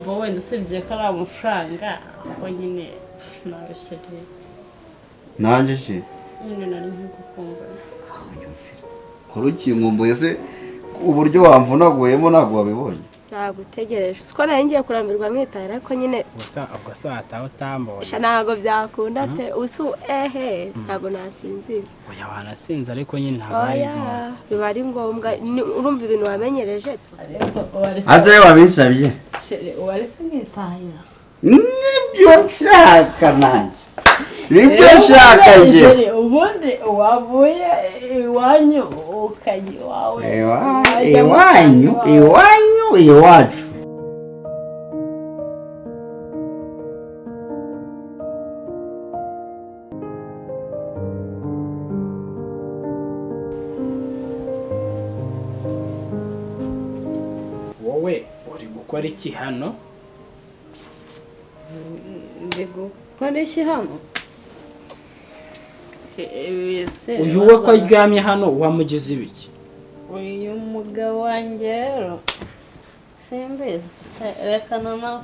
wowe ndusibye ko ari amafaranga ko nyine nabishije nanjye ki nyine nari nkukumva kuruki nkumbuye se uburyo wamvunaguyemo ntabwo wabibonye ntabwo utegereje uko nari ngiye kurambirwa mwitahira ariko nyine gusa ataho utambonye ntabwo byakunda pe usu ntabwo nasinzira oya wanasinze ariko nyine ntabwo biba ari ngombwa urumva ibintu wamenyereje aje wabisabye waretse mwitahira nibyo nshaka nanjye nibyo nshaka njye ubundi wavuye iwanyu ukajya iwawe iwanyu iwacu wowe uri gukora iki hano ndi gukora iki hano uyu we ko aryamye hano wamugize ibiki uyu mugabo wanjye rero simbizi reka nawe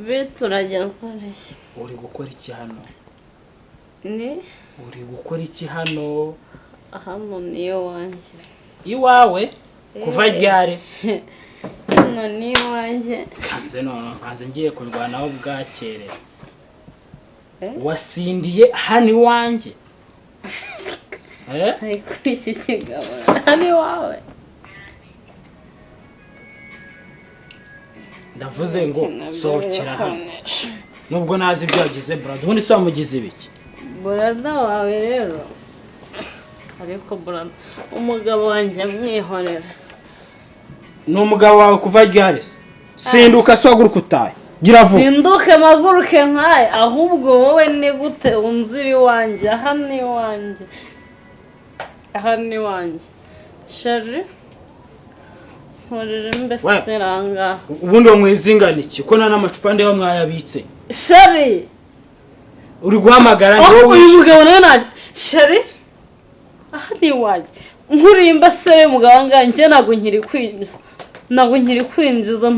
biturajya twareshya uri gukora iki hano ni uri gukora iki hano hano niyo wanjye iwawe kuva ryari hano ni iwanjye kanze ngiye kurwanaho bwakere wasindiye hano iwanjye ariko iki kigabo hano iwawe ndavuze ngo sohokera hano nubwo nazi ibyo wagize brother ubundi se wamugize ibiki brother wawe rero ariko brother umugabo wanjye mwihorera ni umugabo wawe kuva ryari se sinduka sohaguruka utahe gira vuba sinduke maguruke nkaye ahubwo wowe ni gute unzira iwanjye aha ni iwanjye shari nkorera mbese ranga ubundi wo mwizingana iki ko nta n'amacupa ndeba mwayabitse shari uri guhamagara ngo uyu mugabo nawe naje shari aha ni iwanjye nkuriye mbese mugabo wanjye njye ntabwo nkiri kwinjiza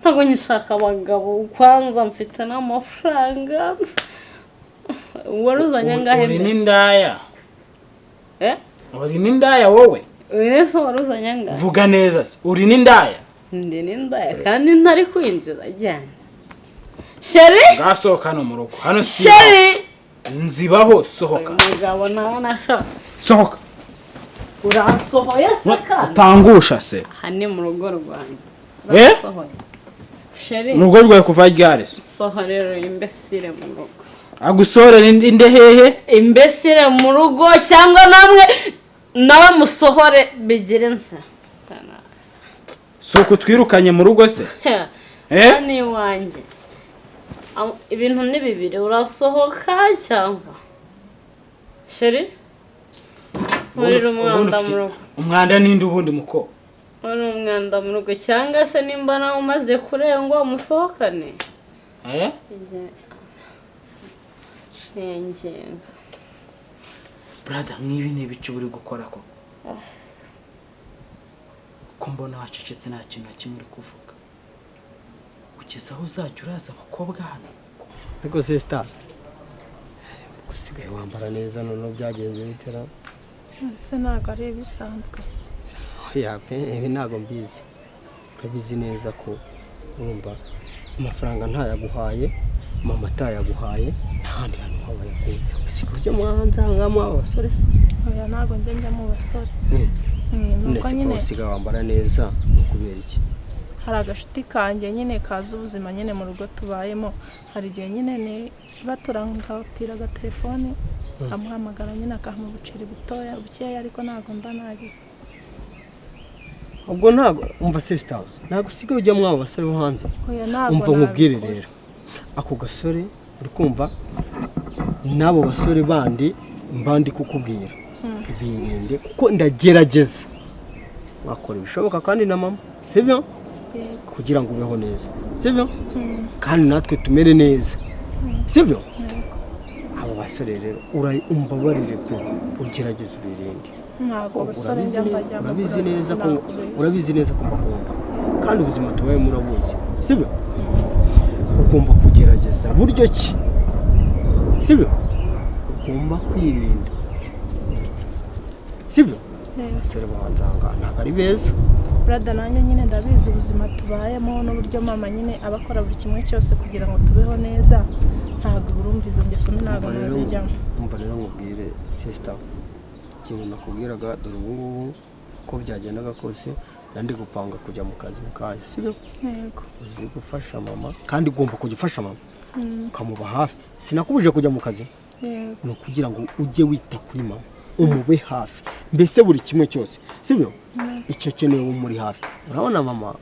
ntabwo nkishaka abagabo kwanza mfite n'amafaranga waruzanye ngahe uri n'indaya uri n'indaya wowe wese waruzanye ngahe vuga neza se uri n'indaya ndi n'indaya kandi ntari kwinjiza jyane sheri ngasohoka hano mu rugo hano si sheri nzibaho sohoka umugabo nawe nashaka sohoka urasohoye se kandi utangusha se aha ni mu rugo rwanjye sheri mu rugo rwawe kuva ryari se sohorera imbesire mu rugo agusohorera inde hehe imbesire mu rugo cyangwa nawe musohore bigire nsa suko twirukanye mu rugo se ni iwanjye ibintu ni bibiri urasohoka cyangwa sheri nkurira umwanda mu rugo umwanda ninde ubundi muko uri umwanda mu rugo cyangwa se nimba nawe umaze kurengwa umusohokane ngenga brother mwibi ni ibice uri gukora ko mbona wacecetse nta kintu kimwe uri kuvuga kugeza aho uzajya uraza abakobwa hano ariko sister usigaye wambara neza none byagenze bitera ese ntabwo ari ibisanzwe ibi ntabwo mbizi urabizi neza ko urumva amafaranga ntayaguhaye mama atayaguhaye n'ahandi hantu habaye usigaye ujya mu hanze hangamo abasore se oya ntabwo njya mu basore nuko nyine usigaye wambara neza ni ukubera iki hari agashuti kanjye nyine kaza ubuzima nyine mu rugo tubayemo hari igihe nyine baturangutira agatelefone amuhamagara nyine akamuha ubuceri bukeya ariko ntabwo mba nagize ubwo ntabwo umva sister ntabwo usigaye ujya mu basore bo hanze umva nkubwire rero ako gasore uri kumva n'abo basore bandi mbandi kukubwira birinde kuko ndagerageza wakora ibishoboka kandi na mama sibyo kugira ngo ubeho neza sibyo kandi natwe tumere neza sibyo abo basore rero umbabarire pe ugerageza ubirinde ntabwo basore njya mbajya urabizi neza ko mbakunda kandi ubuzima tubaye murabuzi sibyo ugomba kugerageza buryo ki sibyo ugomba kwirinda sibyo abasore bahanzanga ntabwo ari beza brada nanjye nyine ndabizi ubuzima tubayemo n'uburyo mama nyine abakora buri kimwe cyose kugira ngo tubeho neza ntabwo burumva izo ngeso ntabwo nazijyamo umva rero nkubwire sister ikintu nakubwiraga dore ubu ngubu ko byagendaga kose nandi gupanga kujya mu kazi mu kanya sibyo yego uzi gufasha mama kandi ugomba kujya ufasha mama ukamuba hafi sinakubuje kujya mu kazi yego no kugira ngo ujye wita kuri mama umube hafi mbese buri kimwe cyose sibyo icyo keneye umuri hafi urabona mama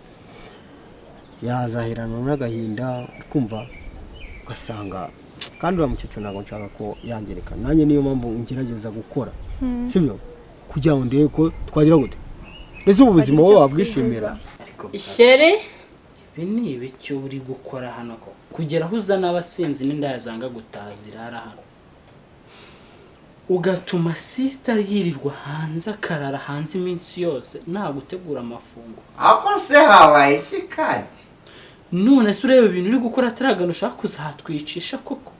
yazahirana n'agahinda kumva ugasanga kandi uriya mukecuru ntabwo nshaka ko yangirika nanjye niyo mpamvu ngerageza gukora sibyo kugira ngo ndebe ko twagira gute mbese ubu buzima wowe wabwishimira Sheri ibi ni ibiki uri gukora hano ko kugera aho uzana abasinzi n'indaya zanga gutaha zirara hano ugatuma sister yirirwa hanze akarara hanze iminsi yose nta gutegura amafunguro ako se habaye iki kandi none se ureba ibintu uri gukora ataragana ushaka kuzahatwicisha koko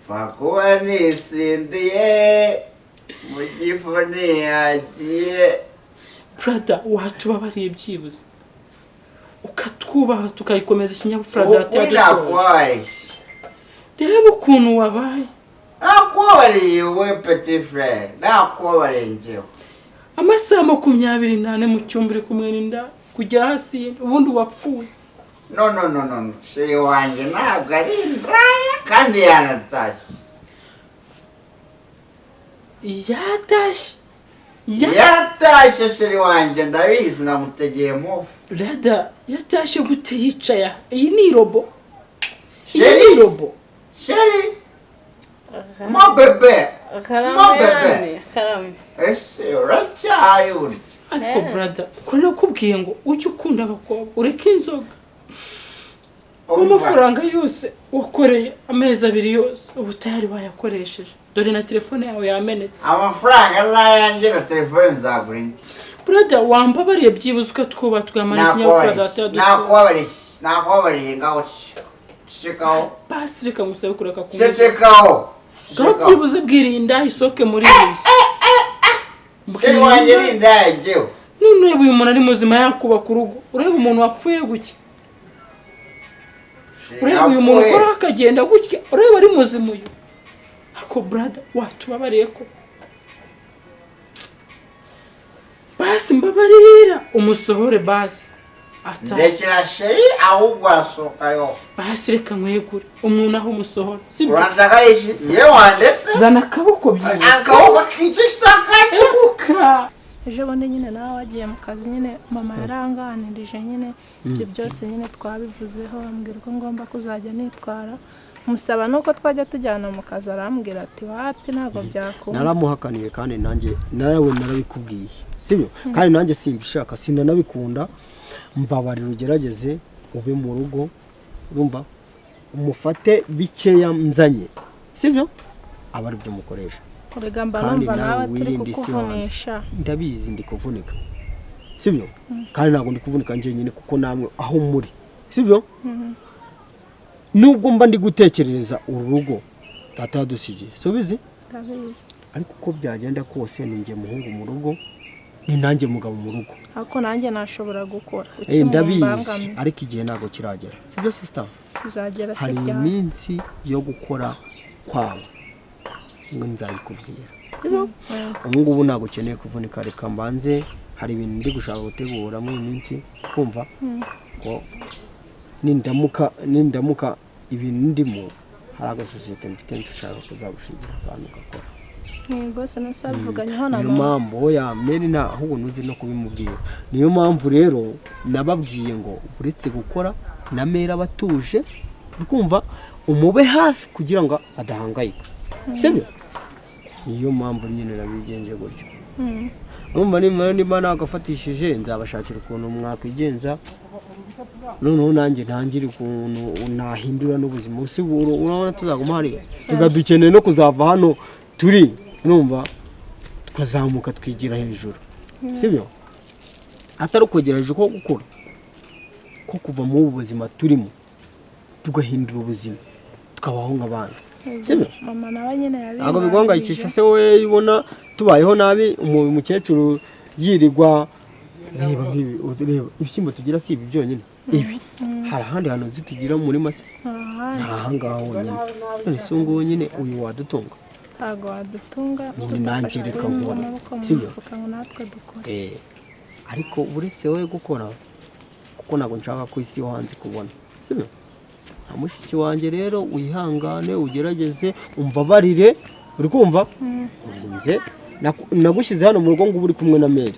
fakuba nisindiye mu gifu niyagiye brada watubabariye byibuze ukatwubaha tukayikomeza ikinyabupfura data reba ukuntu wabaye nakubabariye we petit frère nakubabariye njyewe amasaha 28 mu cyumba uri kumwe n'inda kugera hasi ubundi wapfuye no sheri wanjye ntabwo ari indaya kandi yanatashye yatashye sheri wanjye ndabizi namutegeye mufu rada yatashye gute yicaye iyi ni robo sheri mo bebe karame ese uracyari urya ariko brada ko nakubwiye ngo ujye ukunda abakobwa ureke inzoga amafaranga yose wakoreye amezi 2 yose ubu tayari wayakoresheje dore na telefone yawe yamenetse amafaranga n'ayanjye na telefone nzagura indi brada wambabariye byibuze ukatwuba twamanira ikinyabupfura data nakubabariye ngaho cecekaho basi reka ngusabe kureka kumwe cecekaho byibuze bwirinda isoke muri iyi sheri wanjye ni indaya njyewe none uyu muntu ari muzima yakubaka urugo ureba umuntu wapfuye gutya ureba uyu muntu ukora akagenda gutya ureba ari muzima uyu ariko brada watubabariye ko basi mbabarira umusohore basi ndekera sheri ahubwo asohokayo basi reka nkwegure umuntu aho umusohora uranshaka iki yewe wandetse zana akaboko byibuze akaboko k'igishakanye eguka ejo bundi nyine nawe wagiye mu kazi nyine mama yaranganirije nyine ibyo byose nyine twabivuzeho ambwira ko ngomba kuzajya nitwara musaba nuko twajya tujyana mu kazi arambwira ati wapi ntabwo byakunda naramuhakaniye kandi nanjye narawe narabikubwiye sibyo kandi nanjye simbishaka sinanabikunda mbabarira ugerageze ube mu rugo urumva umufate bikeya nzanye sibyo aba ari byo mukoresha urigamba numva nawe turi kukuvunisha ndabizi ndi kuvunika sibyo kandi ntabwo ndi kuvunika nje nyine kuko namwe aho muri sibyo nubwo mba ndi gutekereza urugo data yadusigiye subizi ndabizi ariko uko byagenda kose ni nge muhungu mu rugo ni nanjye mugabo mu rugo ariko nanjye nashobora gukora ndabizi ariko igihe ntabwo kiragera sibyo sister kizagera hari iminsi yo gukora kwabo ngo nzayikubwira ubu ngubu ntabwo ukeneye kuvunika reka mbanze hari ibintu ndi gushaka gutegura muri iyi minsi kumva ko nindamuka ibintu ndimo hari agasosiyete mfite nshaka kuzagushingira abantu ugakora rwose nusabivuganyho na niyo mpamvu oya meri nta ahubwo nuzi no kubimubwira niyo mpamvu rero nababwiye ngo uretse gukora na meri abatuje ukumva umube hafi kugira ngo adahangayika sibyo niyo mpamvu nyine nabigenje gutyo urumva niba nagafatishije nzabashakira ukuntu mwakwigenza noneho nanjye ntangire ukuntu nahindura n'ubuzima urabona tuzaguma hariya reka dukeneye no kuzava hano turi numva tukazamuka twigira hejuru sibyo atari ukwegereje ko gukura ko kuva mu buzima turimo tugahindura ubuzima tukabaho nk'abandi mama nawe nyine yabimbwiye ntabwo biguhangayikisha se wowe ibona tubayeho nabi umukecuru yirirwa reba nk'ibi reba ibishyimbo tugira si ibi byonyine ibi hari ahandi hantu zitugira muri mase nta ngaha wonyine none se nguwo nyine uyu wadutunga ntabwo wadutunga nanjye reka nkora sibyo natwe dukora ariko uretse wowe gukora kuko ntabwo nshaka ko isi yo hanze kubona sibyo nta mushiki wanjye rero wihangane ugerageze umbabarire uri kumva urinze nagushyize hano mu rugo ngo uri kumwe na Mary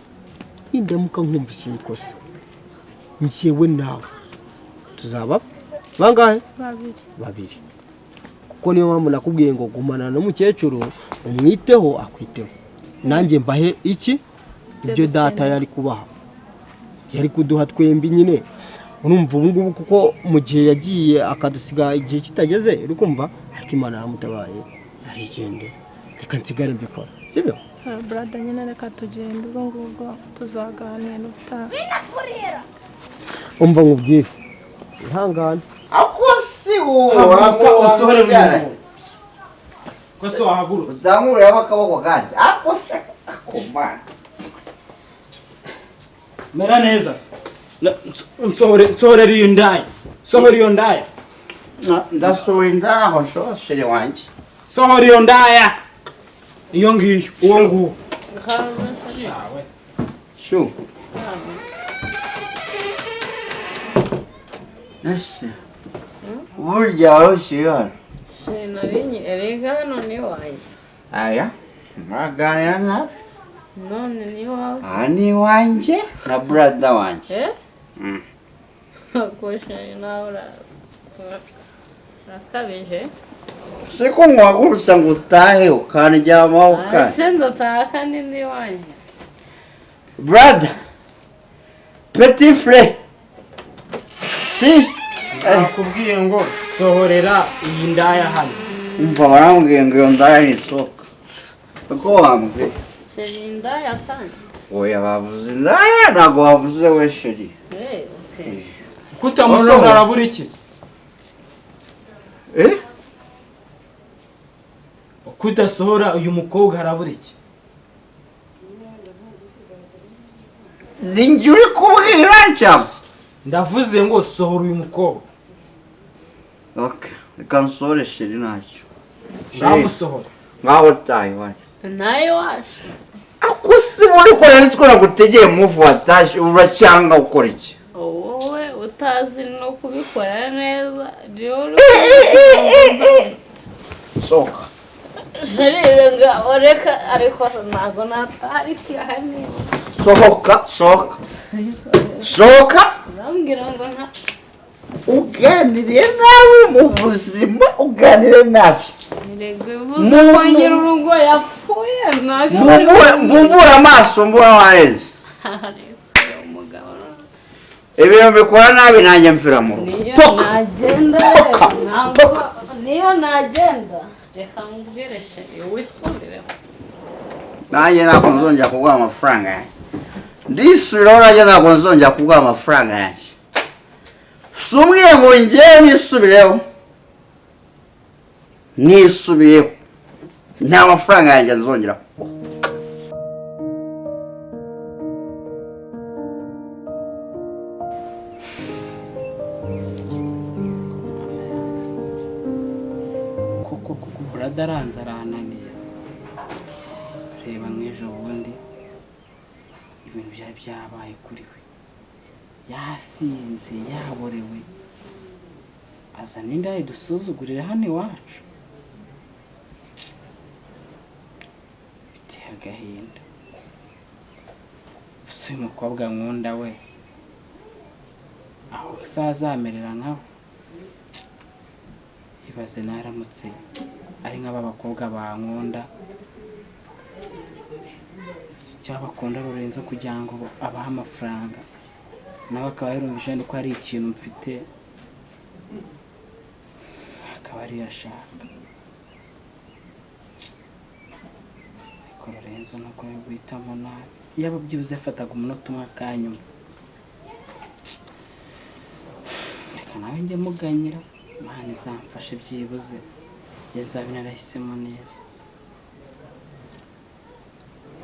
nindamuka nkumvise ikosa njyewe nawe tuzaba bangahe babiri kuko niyo mpamvu nakubwiye ngo gumana n'umukecuru umwiteho akwiteho nanjye mbahe iki ibyo data yari kubaha yari kuduha twembi nyine urumva ubu ngubu kuko mu gihe yagiye akadusiga igihe kitageze uri kumva ariko Imana yaramutabaye arigende reka nsigare mbikora sibyo brother nyine reka tugende ubwo ngubwo tuzaganira ubutaha umva nkubwire ihangane akosi wowe ko so wahaguru uzamura abakaboko ganze akosi akomana mera neza nsohorera iyo ndaya sohora iyo ndaya ndasohoye indaya aho nshoshere wanjye sohora iyo ndaya iyo ngiyo uwo nguwo shu ese burya warushiye hano nari erega hano ni wanjye aya mwaganira nawe none ni wawe aha ni iwanjye na brada wanjye akoshanye nawe urakabije siko mwagurutsa ngo utahe ukandyamaho ukane ese ndataha kandi ni wanjye brada petit frère nakubwiye ngo sohorera iyi ndaya hano umva barambwiye ngo iyo ndaya ni isoko uko wambwiye sheri indaya atanye oya bavuze indaya ntabwo bavuze we sheri kutamusohora arabura iki kudasohora uyu mukobwa arabura iki ni njye uri kubwira cyangwa ndavuze ngo sohora uyu mukobwa reka nsohore sheri ntacyo ndamusohora nkaho utaye iwacu nawe waje akusi muri korera siko nagutegeye muvu wataje uracyanga ukora iki wowe utazi no kubikora neza rero soka sheri nga reka ariko ntago natari kihani soka urambwira ngo nta uganiriye nawe mu buzima uganire nabi bivuze ko nyiri urugo yapfuye mbura amaso mbura wareze ibintu bikora nabi nanjye mfira mu rugo niyo nagenda reka mbwire sheri wisubireho nanjye ntabwo nzongera kuguha amafaranga yanjye ndisubiraho nanjye ntabwo nzongera kuguha amafaranga yanjye si umwe ngo ngewe nisubiyeho nta mafaranga yanjye nzongera kuguha kuko brada aranze arananiye reba nk'ejo bundi ibintu byari byabaye kuri we yasinze yaborewe azana indaya dusuzugurira hano iwacu biteye agahinda gusa uyu mukobwa nkunda we aho uzazamerera nkawe ibaze naramutse ari nk'aba bakobwa bankunda cyangwa bakunda Lorenzo kugira ngo abahe amafaranga nawe akaba yarumvise ko hari ikintu mfite akaba ari yashaka ariko Lorenzo nuko guhitamo nabi yaba byibuze afataga umunota umwe akanyumva reka nawe njye muganyira Imana izamfashe byibuze njye nzabe narahisemo neza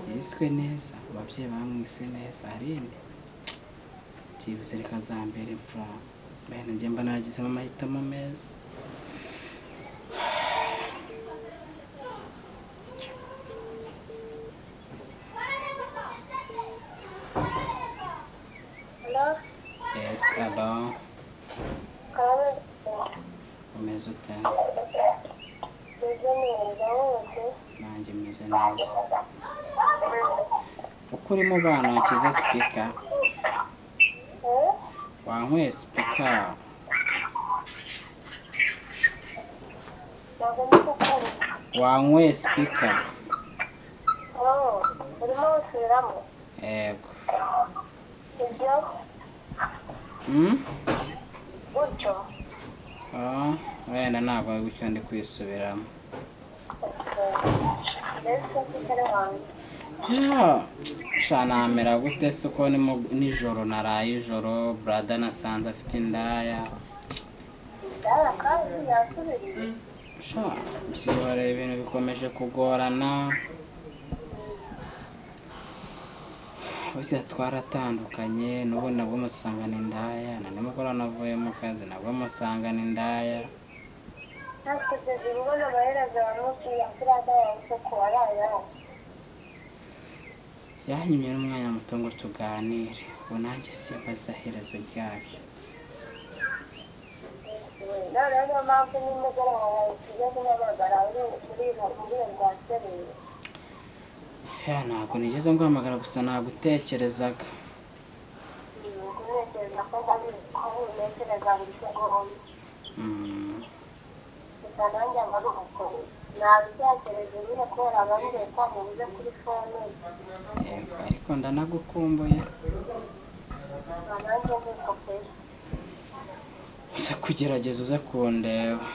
yiswe neza ababyeyi bamwise neza arinde byibuze reka zambere imfura bene njye mba naragizemo amahitamo meza Yes, hello. Umeze ute? Nanjye meze neza. Uko uri mu bana wakize speaker? Wanyweye speaker? Wanyweye speaker? Urimo usubiramo? Yego. Kubyo? Gutyo? Wenda ntabwo ari gutyo ndi kwisubiramo. Namera gute se uko nijoro naraye ijoro brada nasanze afite indaya. Indaya kandi yasubiriye? Sibara ibintu bikomeje kugorana. Burya twaratandukanye n'ubu nabwo musangana indaya na nimugoroba navuye mu kazi nabwo musangana indaya. Nakugeze ubona amaherezo wamubwiye kurada yawe ko warayaho. Yanyimye n'umwanya muto ngo tuganire ubu nanjye simbaza iherezo ryabyo. Noneho mpamvu nimugoroba wawe tujya kumamagara uri rwa serire. Ntabwo nigeze nguhamagara gusa nagutekerezaga. Gutekereza ko ntekereza buri segonda. Gusa nanjye amara umukuru nabitekereje nyine kubera abambwiye ko mubuze kuri fone. Yego ariko ndanagukumbuye. Nanjye niko pe. Uza kugerageza uze kundeba.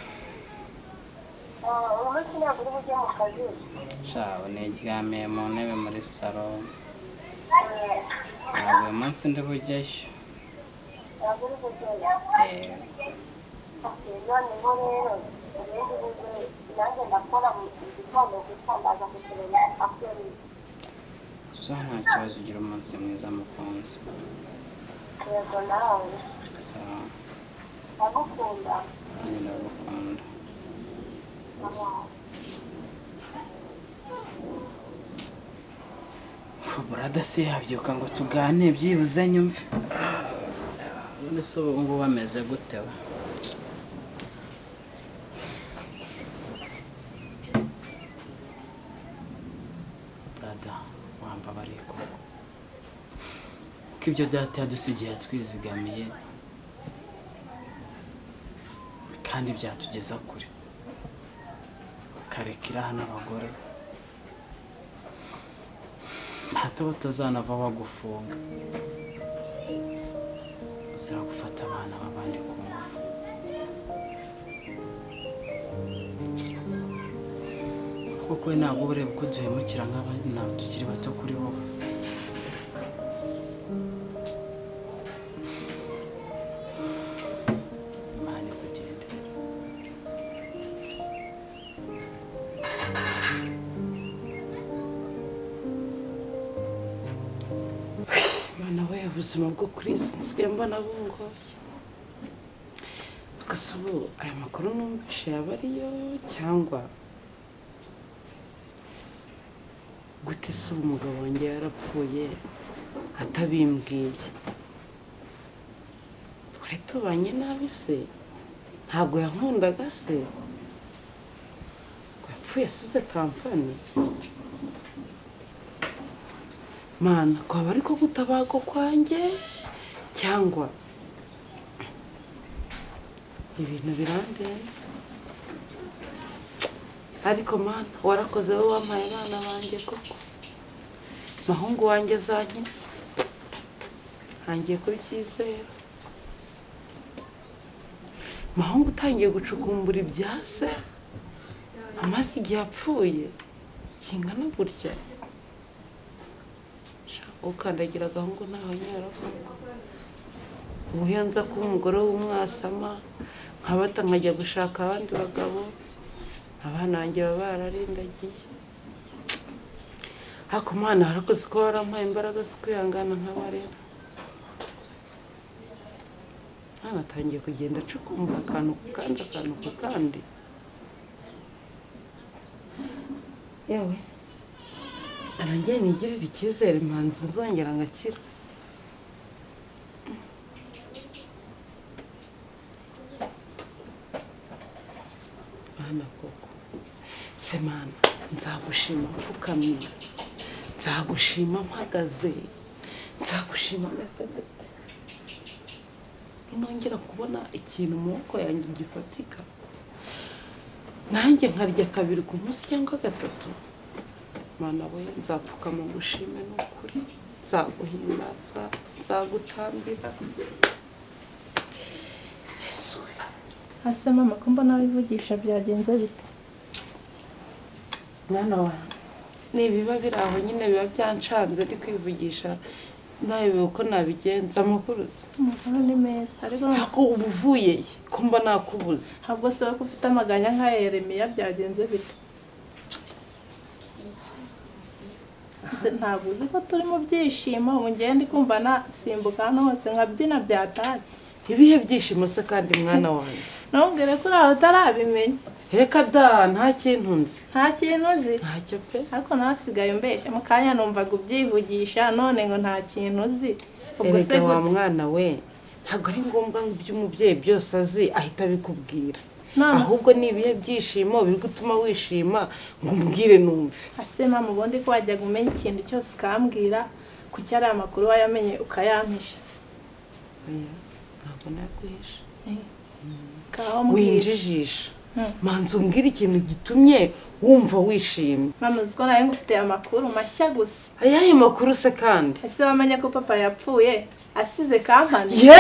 Umunsi ntabwo uri bujye mu kazi? Niryamiye mu ntebe muri salo. Ntabwo uyu munsi ndi bujyeyo. Ntabwo uri bujyeyo? Noneho rero ibindi buze nanjye ndakora mu gitondo gusa ndaza kukureba akuri. Nta kibazo ugira umunsi mwiza mukunzi. Yego nawe. Ndagukunda. Nanjye ndagukunda. Brada se yabyuka ngo tugane byibuze nyumve. None se ubu ngubu bameze gute we? Brada wambabariye koko ko ibyo data yadusigiye twizigamiye kandi byatugeza kure karekera hano abagore hato batazanava bagufunga uzira gufata abana babandi ku ngufu. Kuko we ntabwo ureba uko duhemukira nk'abana tukiri bato kuri wowe. Imana ikugendere. Mana we ubuzima bwo kuri nsigaye mbona bungoye. Gusa ubu aya makuru numvise yaba ariyo cyangwa gute se umugabo wanjye yarapfuye atabimbwiye? Twari tubanye nabi se? Ntabwo yankundaga se? Yapfuye asize kampani? Mana kwaba ariko gutabago kwanjye cyangwa ibintu birandenze? Ariko Mana warakoze wowe wampaye abana banjye koko. Mahungu wanjye azankiza. Ntangiye kubyizera. Mahungu utangiye gucukumbura ibya se amaze igihe apfuye kingana gutya. Ukandagira agahungu naho nyara koko. ubuyo nza kuba umugore w'umwasama nkabata nkajya gushaka abandi bagabo abana banjye baba bararindagiye ariko Mana harakoze ko warampaye imbaraga zo kwihangana nk'abarera natangiye kugenda cukumva akantu ku kandi yewe arangiye nigirira icyizere mpanzi nzongera ngakira Mana koko se Mana nzagushima mfukamye nzagushima mpagaze nzagushima meze nongera kubona ikintu mu maboko yanjye gifatika nanjye nkarya kabiri ku munsi cyangwa gatatu Mana we nzapfukama ngushime n'ukuri nzaguhimbaza nzagutambira ase mama ko mbona wivugisha byagenze bite mwana wanjye nibiba biri aho nyine biba byancanze ndi kwivugisha nawe uko nabigenza amukuruza amakuru ni meza ariko ubuvuye ko mba nakubuze ntabwo se ko ufite amaganya nka Yeremiya byagenze bite ntabwo uzi ko turi mu byishimo ubu ngiye ndi kumva nasimbuka hano hose nkabyina byataye ibihe byishimo se kandi mwana wanjye ntumbwire ko uraho utarabimenya reka da nta kintu nzi ntacyo pe ariko nasigaye umbeshya mu kanya numvaga ubyivugisha none ngo nta kintu uzi ubwo se wa mwana we ntabwo ari ngombwa ngo ibyo umubyeyi byose azi ahita abikubwira ahubwo ni ibihe byishimo biri gutuma wishima ngo umbwire numve ase mama ubundi ko wajyaga umenya ikintu cyose ukambwira ku cyari amakuru wayamenye ukayampisha ntabwo naguhisha winjijisha manzi umbwire ikintu gitumye wumva wishimye mama uzi ko nawe ngufitiye amakuru mashya gusa ayahe makuru se kandi ese wamenye ko papa yapfuye asize kampani ye